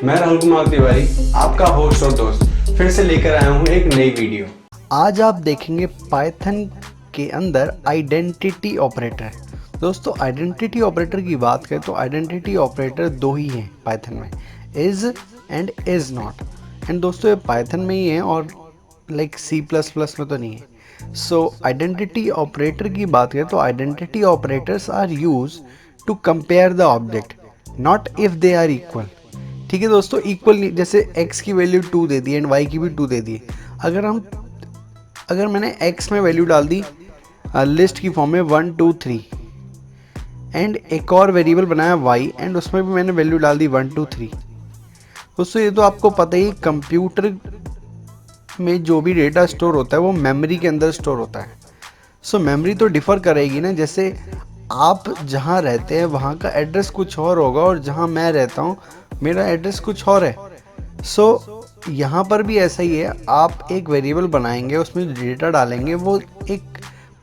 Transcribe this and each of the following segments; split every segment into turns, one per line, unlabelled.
मैं राहुल कुमार तिवारी, आपका होस्ट और दोस्त, फिर से लेकर आया हूँ एक नई वीडियो।
आज आप देखेंगे पाइथन के अंदर आइडेंटिटी ऑपरेटर। दोस्तों, आइडेंटिटी ऑपरेटर की बात करें तो आइडेंटिटी ऑपरेटर दो ही हैं पाइथन में, is and is not. And दोस्तों, ये पाइथन में ही है और लाइक सी प्लस प्लस में तो नहीं है। सो आइडेंटिटी ऑपरेटर की बात करें तो identity operators are use to compare the object, not if they are equal. ठीक है दोस्तों, इक्वल नहीं, जैसे x की वैल्यू 2 दे दी एंड y की भी 2 दे दी। अगर मैंने x में वैल्यू डाल दी लिस्ट की फॉर्म में 1 2 3 एंड एक और वेरिएबल बनाया y एंड उसमें भी मैंने वैल्यू डाल दी 1 2 3। दोस्तों, ये तो आपको पता ही, कंप्यूटर में जो भी डेटा स्टोर होता है वो मेमोरी के अंदर स्टोर होता है। सो मेमोरी तो डिफ़र करेगी ना, जैसे आप जहाँ रहते हैं वहाँ का एड्रेस कुछ और होगा और जहाँ मैं रहता हूँ मेरा एड्रेस कुछ और है। सो यहाँ पर भी ऐसा ही है, आप एक वेरिएबल बनाएंगे, उसमें डेटा डालेंगे, वो एक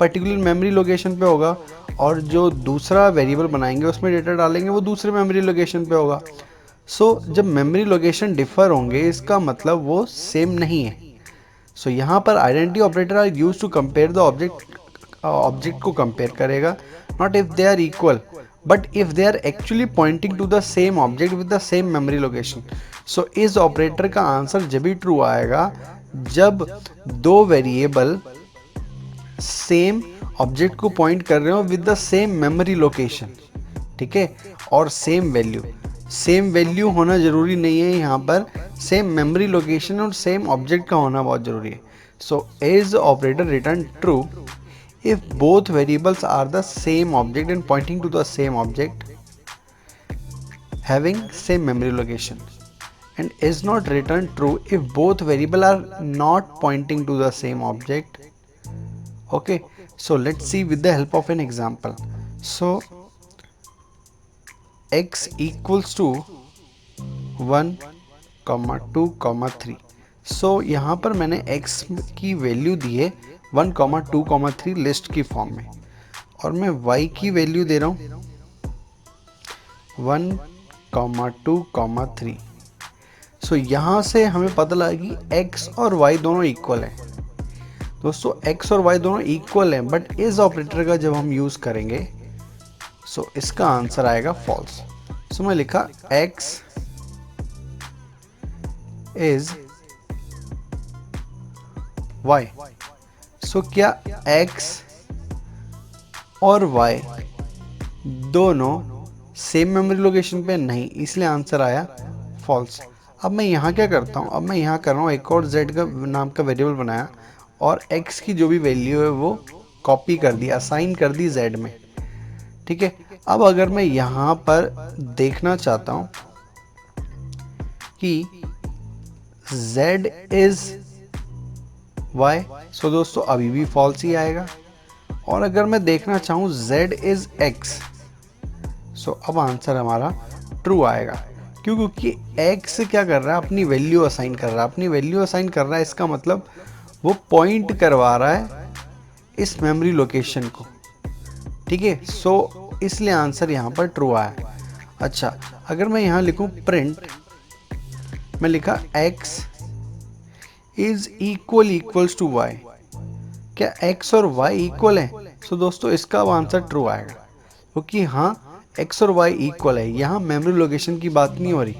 पर्टिकुलर मेमोरी लोकेशन पे होगा, और जो दूसरा वेरिएबल बनाएंगे उसमें डेटा डालेंगे वो दूसरे मेमोरी लोकेशन पे होगा। सो जब मेमोरी लोकेशन डिफ़र होंगे इसका मतलब वो सेम नहीं है। सो यहाँ पर identity operator are use to compare the object को कंपेयर करेगा, not if they are equal but if they are actually pointing to the same object with the same memory location. So इस operator का answer जब भी true आएगा जब दो variable same object को पॉइंट कर रहे हो with the same memory location, ठीक है, और सेम वैल्यू होना ज़रूरी नहीं है, यहाँ पर सेम मेमोरी लोकेशन और सेम ऑब्जेक्ट का होना बहुत ज़रूरी है। So is operator return true if both variables are the same object and pointing to the same object having same memory location, and is not returned true if both variables are not pointing to the same object. Okay, so let's see with the help of an example. So x equals to 1 2 3। सो यहाँ पर मैंने x की value दी है 1 2 3 list की form में, और मैं y की वैल्यू दे रहा हूँ 1 2 3। सो यहाँ से हमें पता लगा कि x और y दोनों इक्वल हैं। दोस्तों, x और y दोनों इक्वल हैं, बट इस ऑपरेटर का जब हम यूज़ करेंगे सो इसका आंसर आएगा फॉल्स। सो मैं लिखा x इज y। सो क्या x और y दोनों सेम मेमोरी लोकेशन पे? नहीं, इसलिए आंसर आया फॉल्स। अब मैं यहाँ क्या करता हूँ, अब मैं यहाँ कर रहा हूँ एक और z का नाम का वेरिएबल बनाया और x की जो भी वैल्यू है वो कॉपी कर दी, असाइन कर दी z में, ठीक है। अब अगर मैं यहाँ पर देखना चाहता हूँ कि z इज y, सो दोस्तों अभी भी फॉल्स ही आएगा। और अगर मैं देखना चाहूँ z इज x, सो अब आंसर हमारा ट्रू आएगा। क्यों? क्योंकि x क्या कर रहा है, अपनी वैल्यू असाइन कर रहा है, अपनी वैल्यू असाइन कर रहा है, इसका मतलब वो पॉइंट करवा रहा है इस मेमोरी लोकेशन को, ठीक है। सो इसलिए आंसर यहाँ पर ट्रू आया। अच्छा, अगर मैं यहाँ लिखूँ प्रिंट, मैं लिखा x is equals to y, क्या x और y इक्वल है? सो दोस्तों इसका अब आंसर ट्रू आएगा, क्योंकि हाँ x और y इक्वल है। यहाँ मेमोरी लोकेशन की बात नहीं हो रही,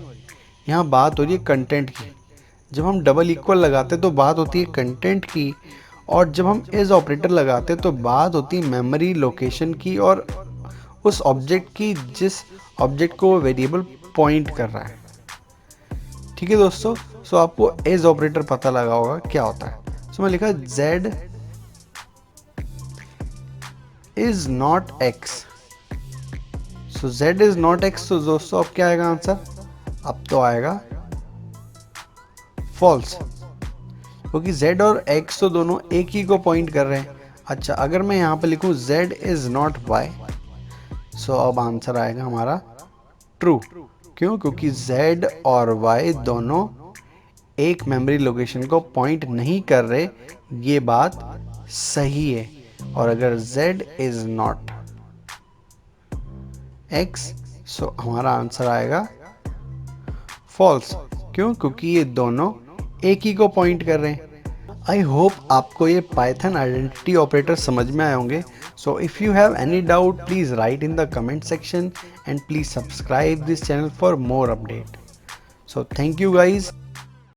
यहाँ बात हो रही है कंटेंट की। जब हम डबल इक्वल लगाते तो बात होती है कंटेंट की, और जब हम इज ऑपरेटर लगाते तो बात होती है मेमोरी लोकेशन की और उस ऑब्जेक्ट की जिस ऑब्जेक्ट को वो वेरिएबल पॉइंट कर रहा है, ठीक है दोस्तों। सो आपको एज ऑपरेटर पता लगा होगा क्या होता है। सो मैं लिखा z is not x, so z is not x। तो दोस्तों अब क्या आएगा आंसर? अब तो आएगा फॉल्स, क्योंकि z और x तो दोनों एक ही को पॉइंट कर रहे हैं। अच्छा, अगर मैं यहाँ पे लिखूँ z इज नॉट y, सो अब आंसर आएगा हमारा ट्रू। क्यों? क्योंकि z और y दोनों एक मेमोरी लोकेशन को पॉइंट नहीं कर रहे, ये बात सही है। और अगर z इज नॉट x, सो हमारा आंसर आएगा फॉल्स। क्यों? क्योंकि ये दोनों एक ही को पॉइंट कर रहे हैं। आई होप आपको ये पाइथन आइडेंटिटी ऑपरेटर समझ में आए होंगे। So if you have any doubt please write in the comment section and please subscribe this channel for more update. So thank you guys.